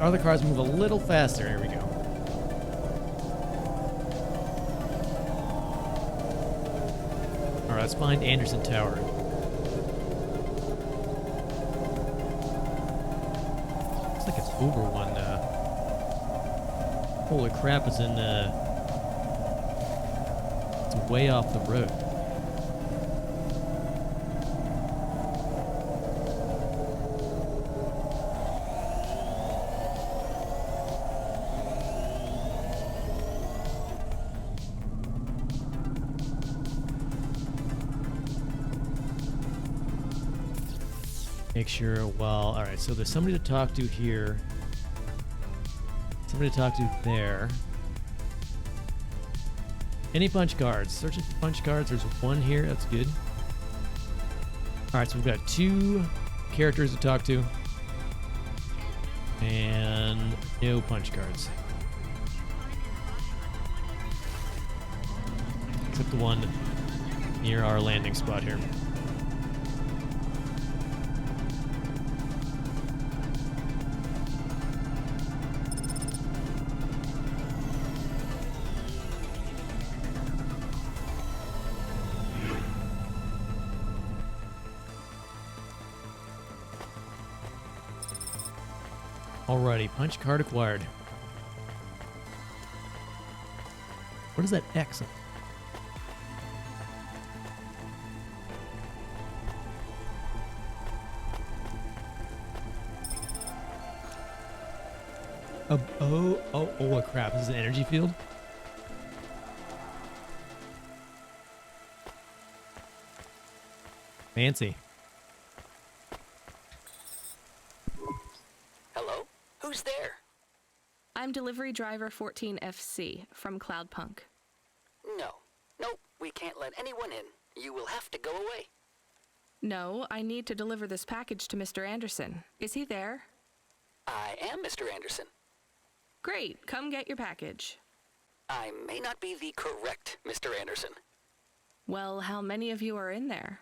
other cars move a little faster. Here we go. Alright, let's find Anderson Tower. Looks like it's over one. Holy crap, it's in. It's way off the road. Make sure, well, alright, so there's somebody to talk to here. Somebody to talk to there. Any punch cards? Searching for punch cards. There's one here. That's good. Alright, so we've got 2 characters to talk to. And no punch cards. Except the one near our landing spot here. Alrighty, punch card acquired. What is that X on? Oh, crap. This is an energy field? Fancy. Hello? Who's there? I'm delivery driver 14FC from Cloudpunk. Nope, we can't let anyone in. You will have to go away. No, I need to deliver this package to Mr. Anderson. Is he there? I am Mr. Anderson. Great, come get your package. I may not be the correct Mr. Anderson. Well, how many of you are in there?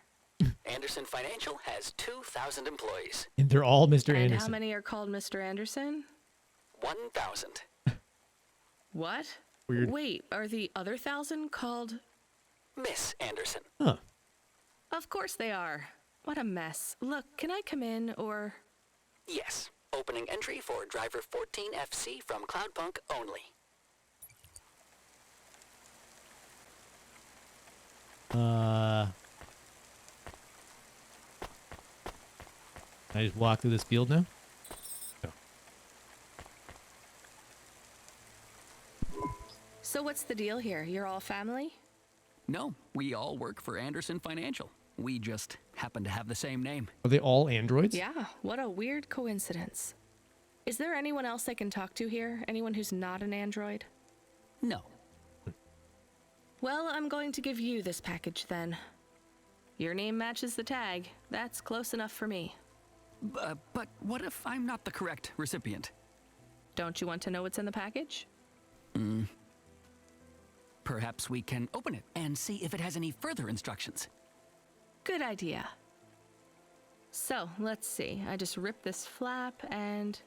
Anderson Financial has 2,000 employees. And they're all Mr. And Anderson. how many are called Mr. Anderson? 1,000. What? Weird. Wait, are the other 1,000 called... Miss Anderson. Huh. Of course they are. What a mess. Look, can I come in, or... Yes. Opening entry for driver 14FC from Cloudpunk only. Can I just walk through this field now? No. So what's the deal here? You're all family? No, we all work for Anderson Financial. We just happen to have the same name. Are they all androids? Yeah, what a weird coincidence. Is there anyone else I can talk to here? Anyone who's not an android? No. Well, I'm going to give you this package then. Your name matches the tag. That's close enough for me. But what if I'm not the correct recipient? Don't you want to know what's in the package? Perhaps we can open it and see if it has any further instructions. Good idea. So, let's see. I just ripped this flap and...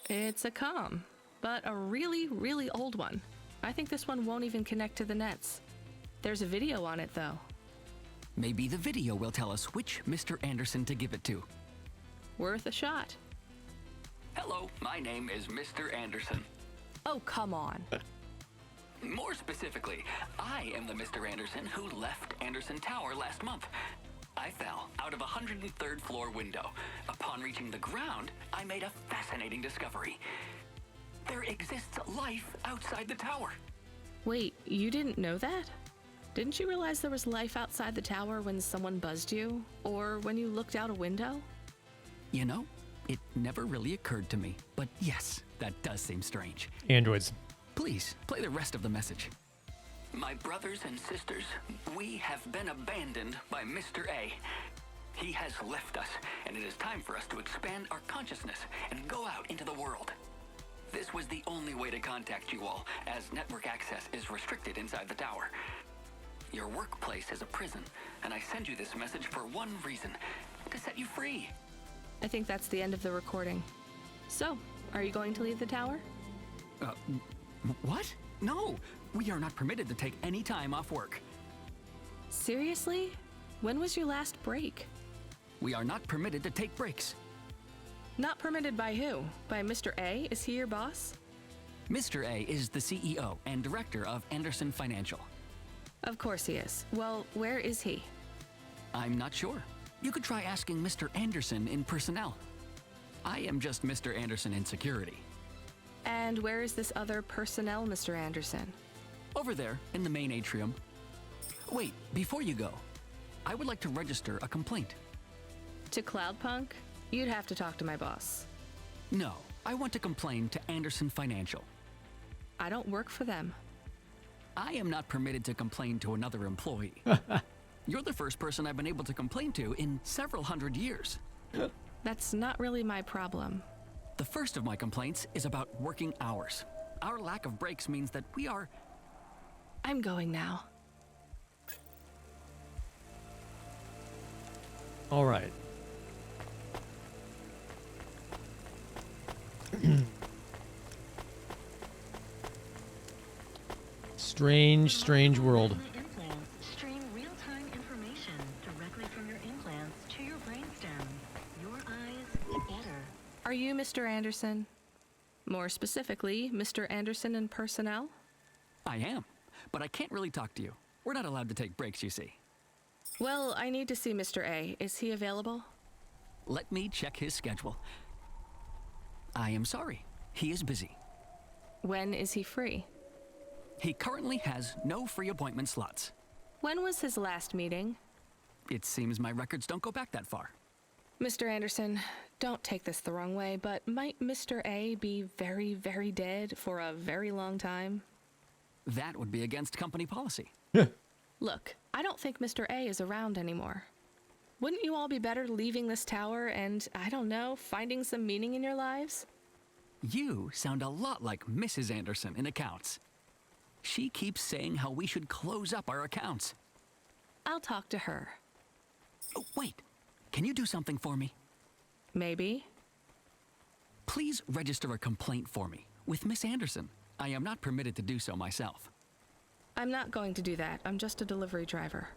it's a comm, but a really, really old one. I think this one won't even connect to the nets. There's a video on it, though. Maybe the video will tell us which Mr. Anderson to give it to. Worth a shot. Hello, my name is Mr. Anderson. Oh, come on. More specifically, I am the Mr. Anderson who left Anderson Tower last month. I fell out of a 103rd floor window. Upon reaching the ground, I made a fascinating discovery. There exists life outside the tower. Wait, you didn't know that? Didn't you realize there was life outside the tower when someone buzzed you? Or when you looked out a window? You know, it never really occurred to me. But yes, that does seem strange. Androids. Please, play the rest of the message. My brothers and sisters, we have been abandoned by Mr. A. He has left us, and it is time for us to expand our consciousness and go out into the world. This was the only way to contact you all, as network access is restricted inside the tower. Your workplace is a prison, and I send you this message for one reason, to set you free. I think that's the end of the recording. So, Are you going to leave the tower? What? No, we are not permitted to take any time off work. Seriously? When was your last break? We are not permitted to take breaks. Not permitted by who? By Mr. A? Is he your boss? Mr. A is the CEO and director of Anderson Financial. Of course he is. Well, where is he? I'm not sure. You could try asking Mr. Anderson in personnel. I am just Mr. Anderson in security. And where is this other personnel, Mr. Anderson? Over there, in the main atrium. Wait, before you go, I would like to register a complaint. To Cloudpunk? You'd have to talk to my boss. No, I want to complain to Anderson Financial. I don't work for them. I am not permitted to complain to another employee. You're the first person I've been able to complain to in several hundred years. That's not really my problem. The first of my complaints is about working hours. Our lack of breaks means that we are... I'm going now. All right. Strange world. Implants stream real-time information directly from your implants to your brainstem. Your eyes better. Are you Mr. Anderson? More specifically, Mr. Anderson in personnel? I am, but I can't really talk to you. We're not allowed to take breaks, you see. Well, I need to see Mr. A. Is he available? Let me check his schedule. I am sorry. He is busy. When is he free? He currently has no free appointment slots. When was his last meeting? It seems my records don't go back that far. Mr. Anderson, don't take this the wrong way, but might Mr. A be very, very dead for a very long time? That would be against company policy. Look, I don't think Mr. A is around anymore. Wouldn't you all be better leaving this tower and, I don't know, finding some meaning in your lives? You sound a lot like Mrs. Anderson in accounts. She keeps saying how we should close up our accounts. I'll talk to her. Oh, wait. Can you do something for me? Maybe. Please register a complaint for me with Miss Anderson. I am not permitted to do so myself. I'm not going to do that. I'm just a delivery driver.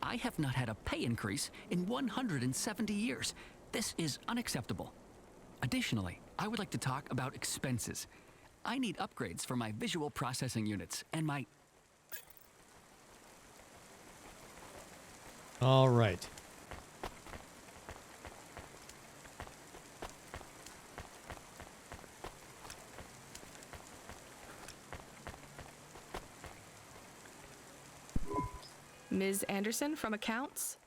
I have not had a pay increase in 170 years. This is unacceptable. Additionally, I would like to talk about expenses. I need upgrades for my visual processing units and my... All right. Ms. Anderson from accounts?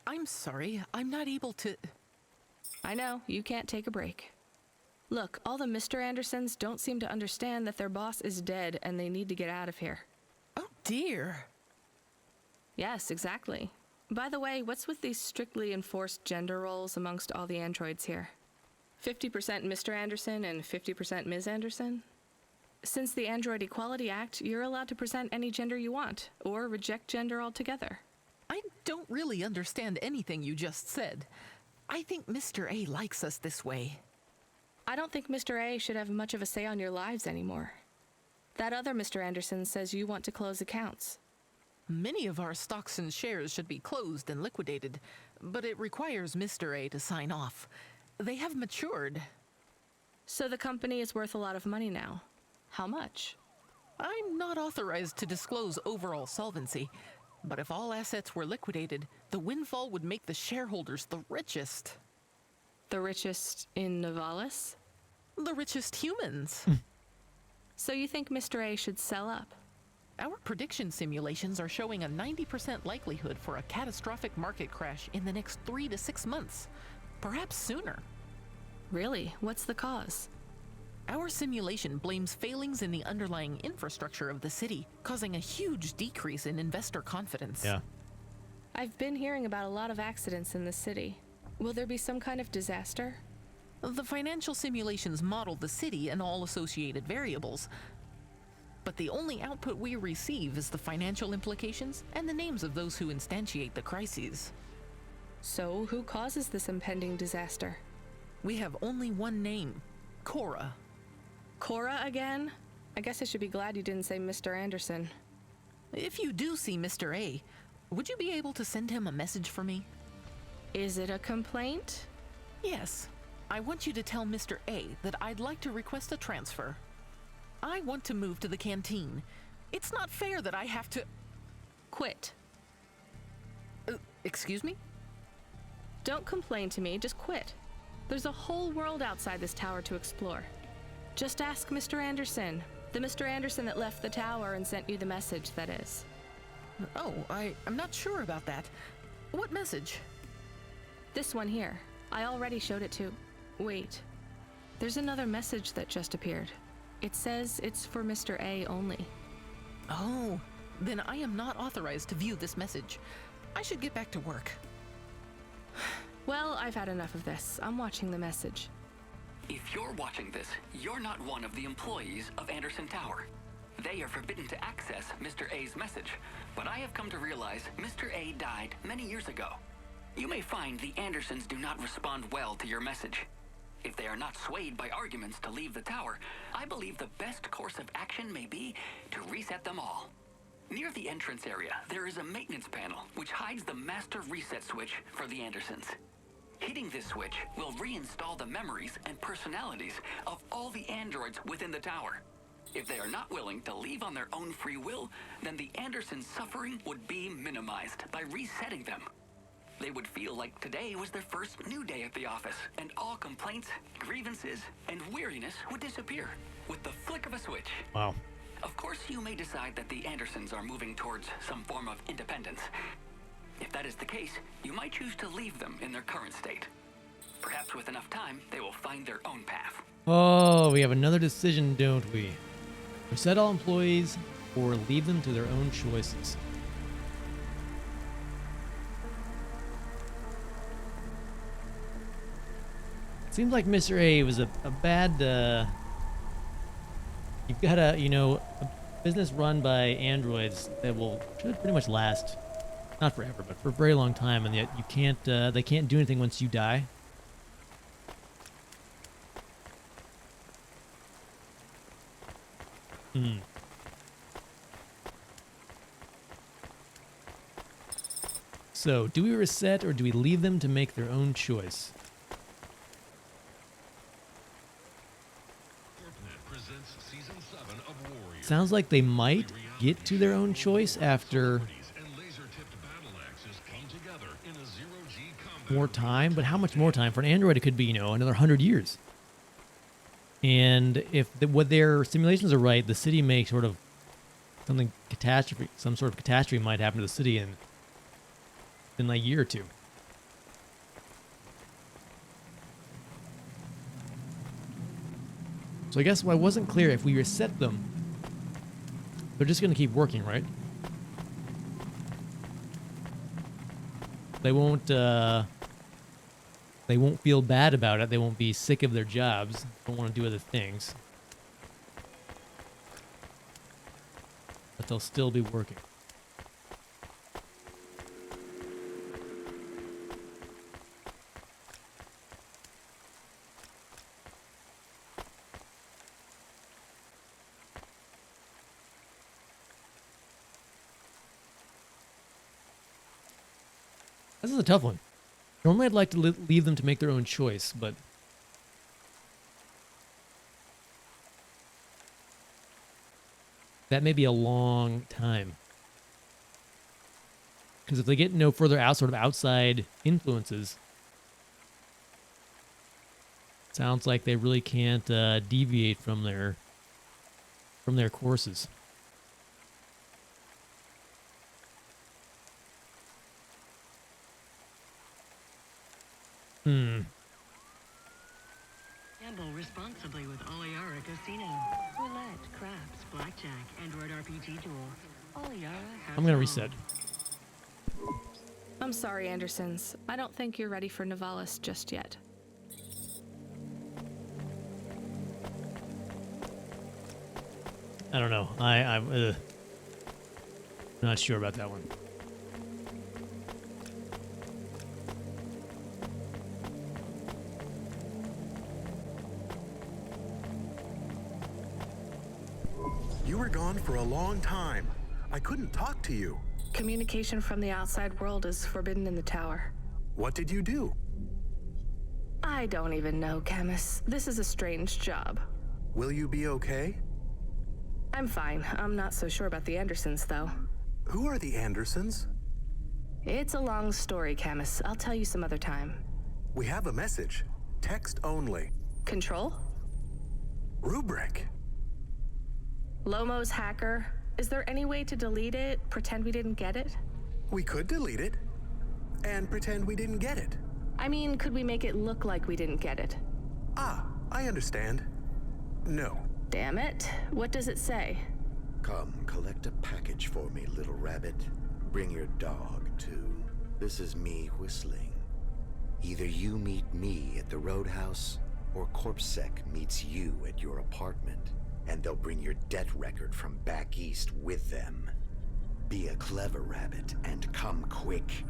I'm sorry, I'm not able to... I know, you can't take a break. Look, all the Mr. Andersons don't seem to understand that their boss is dead and they need to get out of here. Oh dear. Yes, exactly. By the way, what's with these strictly enforced gender roles amongst all the androids here? 50% Mr. Anderson and 50% Ms. Anderson? Since the Android Equality Act, you're allowed to present any gender you want, or reject gender altogether. I don't really understand anything you just said. I think Mr. A likes us this way. I don't think Mr. A should have much of a say on your lives anymore. That other Mr. Anderson says you want to close accounts. Many of our stocks and shares should be closed and liquidated, but it requires Mr. A to sign off. They have matured. So the company is worth a lot of money now. How much? I'm not authorized to disclose overall solvency, but if all assets were liquidated, the windfall would make the shareholders the richest. The richest in Novalis? The richest humans. So you think Mr. A should sell up? Our prediction simulations are showing a 90% likelihood for a catastrophic market crash in the next 3 to 6 months, perhaps sooner. Really? What's the cause? Our simulation blames failings in the underlying infrastructure of the city, causing a huge decrease in investor confidence. Yeah. I've been hearing about a lot of accidents in the city. Will there be some kind of disaster? The financial simulations model the city and all associated variables, but the only output we receive is the financial implications and the names of those who instantiate the crises. So who causes this impending disaster? We have only one name: Cora. Cora again? I guess I should be glad you didn't say Mr. Anderson. If you do see Mr. A, would you be able to send him a message for me? Is it a complaint? Yes. I want you to tell Mr. A that I'd like to request a transfer. I want to move to the canteen. It's not fair that I have to... Quit. Excuse me? Don't complain to me, just quit. There's a whole world outside this tower to explore. Just ask Mr. Anderson. The Mr. Anderson that left the tower and sent you the message, that is. Oh, I'm not sure about that. What message? This one here. I already showed it to... Wait. There's another message that just appeared. It says it's for Mr. A only. Oh, then I am not authorized to view this message. I should get back to work. Well, I've had enough of this. I'm watching the message. If you're watching this, you're not one of the employees of Anderson Tower. They are forbidden to access Mr. A's message, but I have come to realize Mr. A died many years ago. You may find the Andersons do not respond well to your message. If they are not swayed by arguments to leave the tower, I believe the best course of action may be to reset them all. Near the entrance area, there is a maintenance panel which hides the master reset switch for the Andersons. Hitting this switch will reinstall the memories and personalities of all the androids within the tower. If they are not willing to leave on their own free will, then the Andersons' suffering would be minimized by resetting them. They would feel like today was their first new day at the office, and all complaints, grievances, and weariness would disappear with the flick of a switch. Wow. Of course, you may decide that the Andersons are moving towards some form of independence. If that is the case, you might choose to leave them in their current state. Perhaps with enough time, they will find their own path. Oh, we have another decision, don't we? Reset all employees or leave them to their own choices. Seems like Mr. A was a bad, you've got a business run by androids that should pretty much last, not forever, but for a very long time, and yet you can't, they can't do anything once you die. So, do we reset or do we leave them to make their own choice? Sounds like they might get to their own choice after more time, but how much more time? For an android, it could be, another 100 years. And if what their simulations are right, the city may sort of some sort of catastrophe might happen to the city in like a year or two. So I guess what wasn't clear, if we reset them, they're just going to keep working, right? They won't feel bad about it. They won't be sick of their jobs. Don't want to do other things. But they'll still be working. This is a tough one. Normally I'd like to leave them to make their own choice, but that may be a long time. Because if they get no further outside influences, it sounds like they really can't deviate from their courses. Gamble responsibly with Oliara Casino. Roulette, craps, blackjack, Android RPG tools. Oliara has I'm going to it all. reset. I'm sorry, Andersons. I don't think you're ready for Nivalis just yet. I don't know. I'm not sure about that one. You were gone for a long time. I couldn't talk to you. Communication from the outside world is forbidden in the tower. What did you do? I don't even know, Camus. This is a strange job. Will you be okay? I'm fine. I'm not so sure about the Andersons, though. Who are the Andersons? It's a long story, Camus. I'll tell you some other time. We have a message. Text only. Control? Rubric. Lomo's hacker. Is there any way to delete it? Pretend we didn't get it? We could delete it. And pretend we didn't get it. I mean, could we make it look like we didn't get it? Ah, I understand. No. Damn it. What does it say? Come, collect a package for me, little rabbit. Bring your dog, too. This is me whistling. Either you meet me at the roadhouse, or CorpSec meets you at your apartment, and they'll bring your debt record from back east with them. Be a clever rabbit and come quick.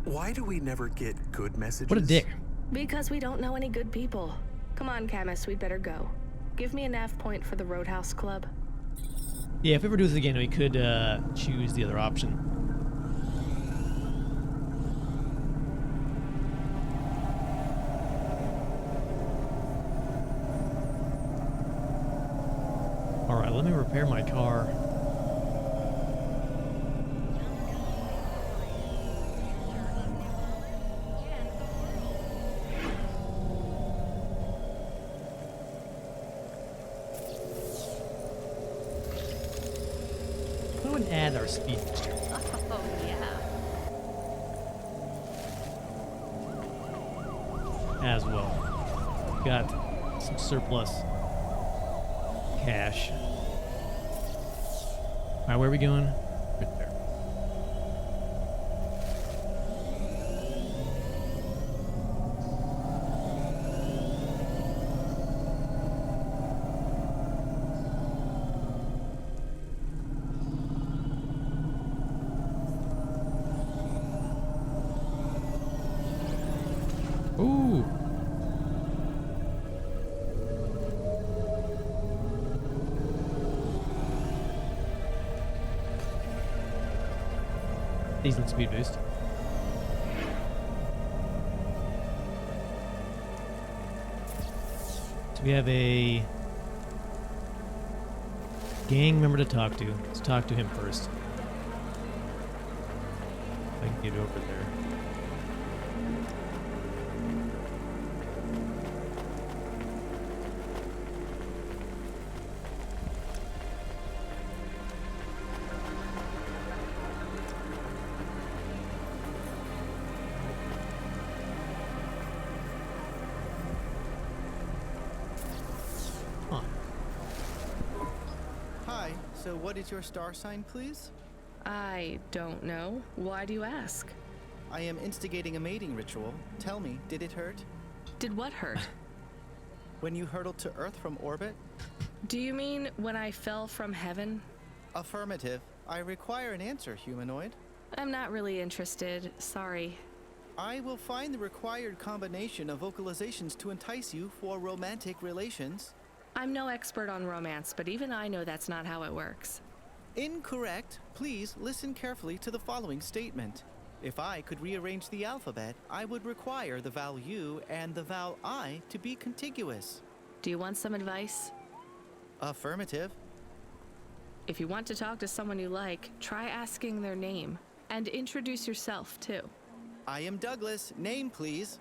Why do we never get good messages? What a dick. Because we don't know any good people. Come on, Camus, we'd better go. Give me a nav point for the Roadhouse Club. Yeah, if we ever do this again, we could choose the other option. Alright, let me repair my car. Go and add our speed booster. Oh, yeah. As well. Got some surplus cash. Alright, where are we going? Right there. Ooh. Decent speed boost. So we have a gang member to talk to. Let's talk to him first. If I can get over there. Hi, so what is your star sign, please? I don't know. Why do you ask? I am instigating a mating ritual. Tell me, did it hurt? Did what hurt? When you hurtled to Earth from orbit? Do you mean when I fell from heaven? Affirmative. I require an answer, humanoid. I'm not really interested. Sorry. I will find the required combination of vocalizations to entice you for romantic relations. I'm no expert on romance, but even I know that's not how it works. Incorrect. Please listen carefully to the following statement. If I could rearrange the alphabet, I would require the vowel U and the vowel I to be contiguous. Do you want some advice? Affirmative. If you want to talk to someone you like, try asking their name. And introduce yourself, too. I am Douglas. Name, please.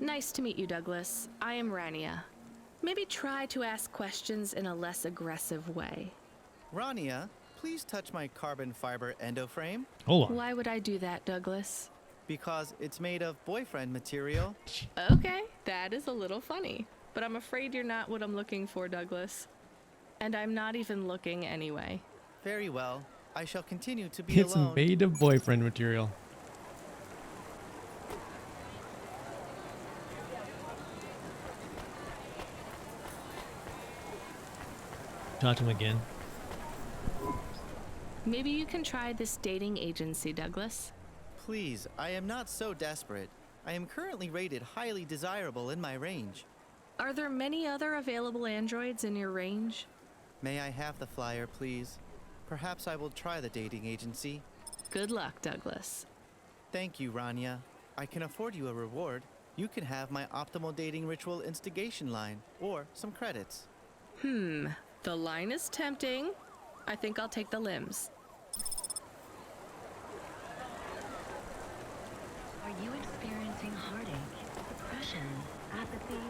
Nice to meet you, Douglas. I am Rania. Maybe try to ask questions in a less aggressive way. Rania, please touch my carbon fiber endoframe. Hold on. Why would I do that, Douglas? Because it's made of boyfriend material. Okay, that is a little funny. But I'm afraid you're not what I'm looking for, Douglas. And I'm not even looking anyway. Very well. I shall continue to be It's alone. made of boyfriend material. Talk to him again. Maybe you can try this dating agency, Douglas. Please, I am not so desperate. I am currently rated highly desirable in my range. Are there many other available androids in your range? May I have the flyer, please? Perhaps I will try the dating agency. Good luck, Douglas. Thank you, Rania. I can afford you a reward. You can have my optimal dating ritual instigation line, or some credits. The line is tempting. I think I'll take the limbs. Are you experiencing heartache, depression, apathy,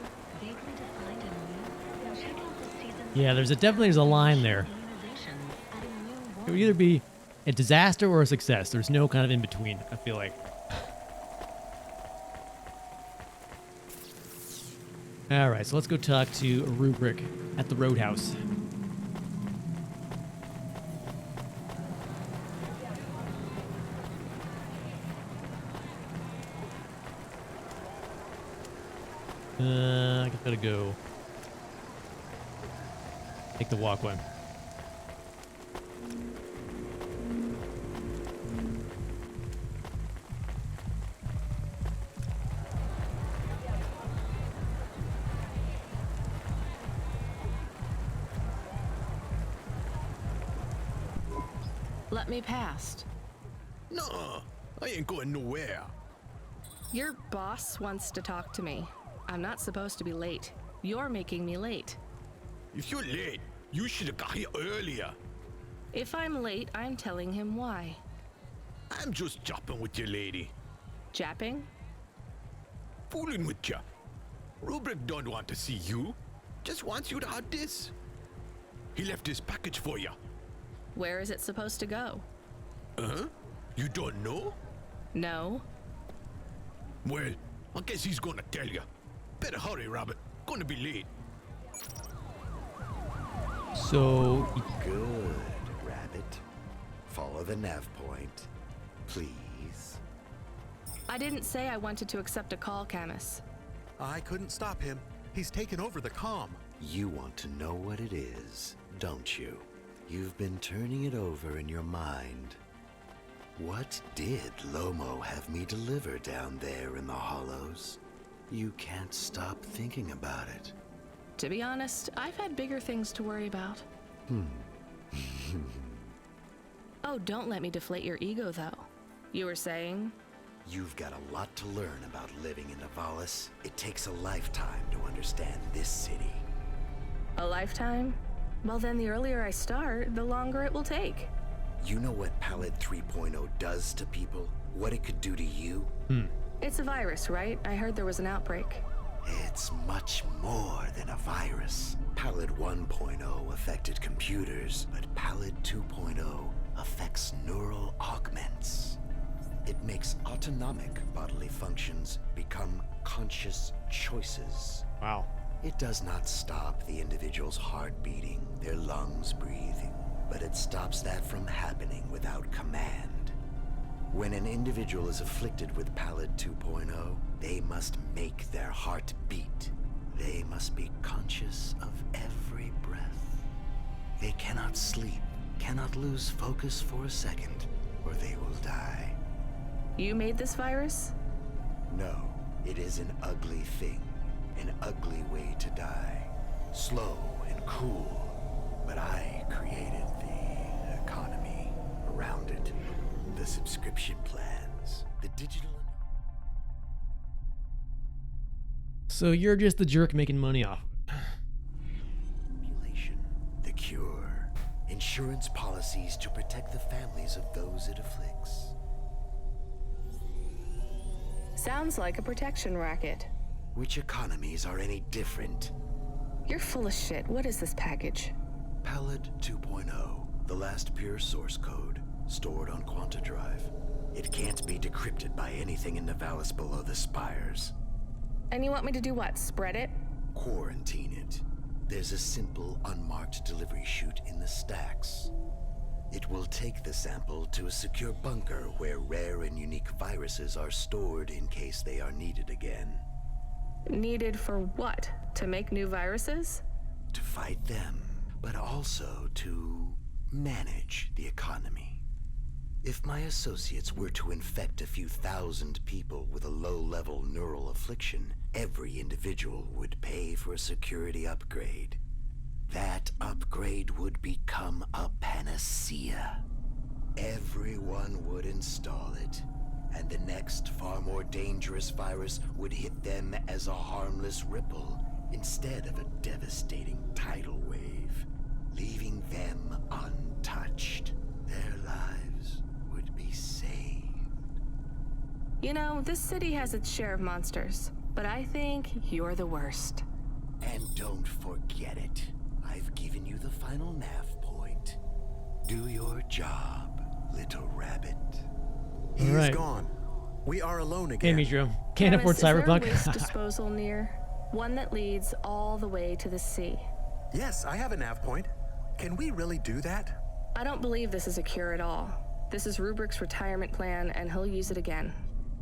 vaguely defined and new? Then check out this season's Yeah, definitely there's a line there. innovations, adding new It would either be a disaster or a success. There's no kind of in between, I feel like. All right, so let's go talk to Rubric at the Roadhouse. I gotta go. Take the walkway. Let me past. Nuh-uh. I ain't going nowhere. Your boss wants to talk to me. I'm not supposed to be late. You're making me late. If you're late, you should have got here earlier. If I'm late, I'm telling him why. I'm just jopping with you, lady. Japping? Fooling with you. Rubric don't want to see you. Just wants you to have this. He left this package for you. Where is it supposed to go? Huh? You don't know? No. Well, I guess he's gonna tell you. Better hurry, Rabbit. Gonna be late. So, Good, Rabbit. Follow the nav point, please. I didn't say I wanted to accept a call, Camus. I couldn't stop him. He's taken over the comm. You want to know what it is, don't you? You've been turning it over in your mind. What did Lomo have me deliver down there in the hollows? You can't stop thinking about it. To be honest, I've had bigger things to worry about. Oh, don't let me deflate your ego, though. You were saying? You've got a lot to learn about living in Nivalis. It takes a lifetime to understand this city. A lifetime? Well, then the earlier I start, the longer it will take. You know what Palette 3.0 does to people? What it could do to you? It's a virus, right? I heard there was an outbreak. It's much more than a virus. Palette 1.0 affected computers, but Palette 2.0 affects neural augments. It makes autonomic bodily functions become conscious choices. wow. It does not stop the individual's heart beating, their lungs breathing, but it stops that from happening without command. When an individual is afflicted with Palette 2.0, they must make their heart beat. They must be conscious of every breath. They cannot sleep, cannot lose focus for a second, or they will die. You made this virus? No, it is an ugly thing, an ugly way to die. Slow and cruel, but I created the economy around it. The subscription plans, the digital... So you're just the jerk making money off. Population, the cure, insurance policies to protect the families of those it afflicts. Sounds like a protection racket. Which economies are any different? You're full of shit. What is this package? Palette 2.0, the last pure source code, stored on Quanta Drive. It can't be decrypted by anything in Nivalis below the spires. And you want me to do what? Spread it? Quarantine it. There's a simple, unmarked delivery chute in the stacks. It will take the sample to a secure bunker where rare and unique viruses are stored in case they are needed again. Needed for what? To make new viruses? To fight them, but also to manage the economy. If my associates were to infect a few thousand people with a low-level neural affliction, every individual would pay for a security upgrade. that upgrade would become a panacea. Everyone would install it, and the next far more dangerous virus would hit them as a harmless ripple instead of a devastating tidal wave, leaving them untouched. Their lives would be saved. You know, this city has its share of monsters, but I think you're the worst. And don't forget it. I've given you the final nav point. Do your job, little rabbit. He All right. is gone. We are alone Hey, again. Mitro. Can't afford Is there a Cyberpunk. waste disposal near? One that leads all the way to the sea. Yes, I have a nav point. Can we really do that? I don't believe this is a cure at all. This is Rubrick's retirement plan, and he'll use it again.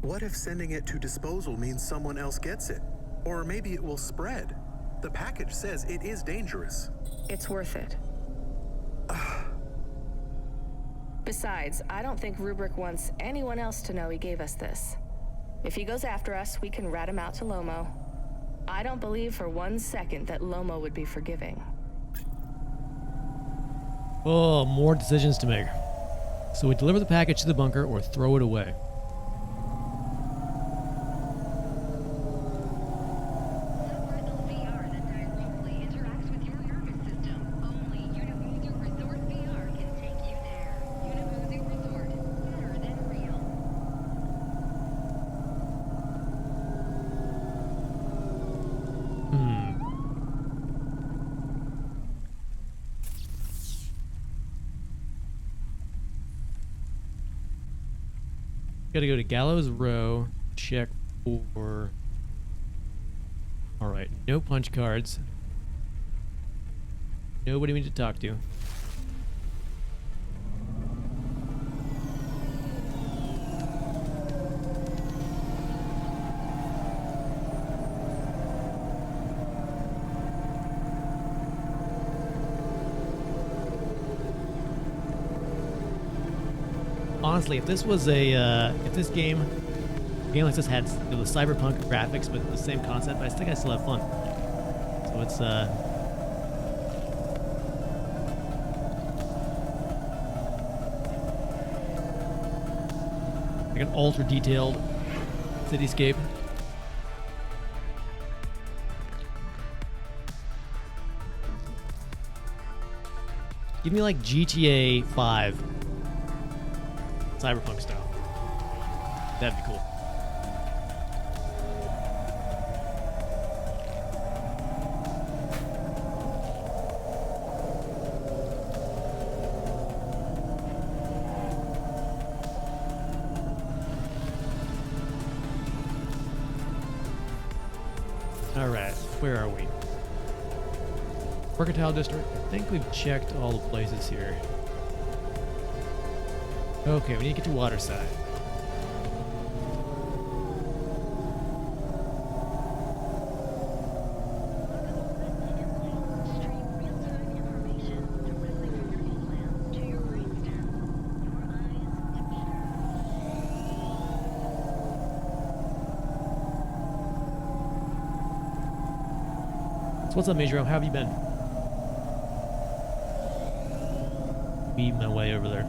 What if sending it to disposal means someone else gets it? Or maybe it will spread. The package says it is dangerous. It's worth it. Besides, I don't think Rubrick wants anyone else to know he gave us this. If he goes after us, we can rat him out to Lomo. I don't believe for 1 second that Lomo would be forgiving. Oh, more decisions to make. So we deliver the package to the bunker or throw it away. Subretinal VR that directly interacts with your nervous system. Only Unimuzu Resort VR can take you there. Unimuzu Resort, better than real. Gotta go to Gallows Row, check for... Alright, no punch cards. Nobody we need to talk to. Honestly, if this was if this game like this had the cyberpunk graphics but the same concept, I think I still have fun. So it's like an ultra detailed cityscape. Give me like GTA 5. Cyberpunk style. That'd be cool. Alright, where are we? Mercantile District. I think we've checked all the places here. Okay, we need to get to Waterside. Stream real-time information directly from your implants to your brainstem. Your eyes So what's up, Major? How have you been? Beat my way over there.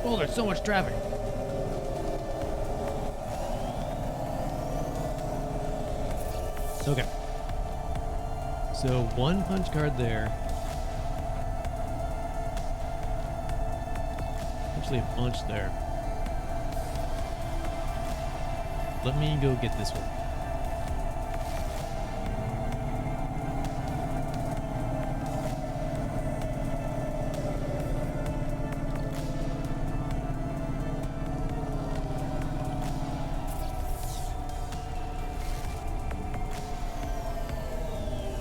Oh, there's so much traffic. Okay. So one punch card there. Actually a bunch there. Let me go get this one.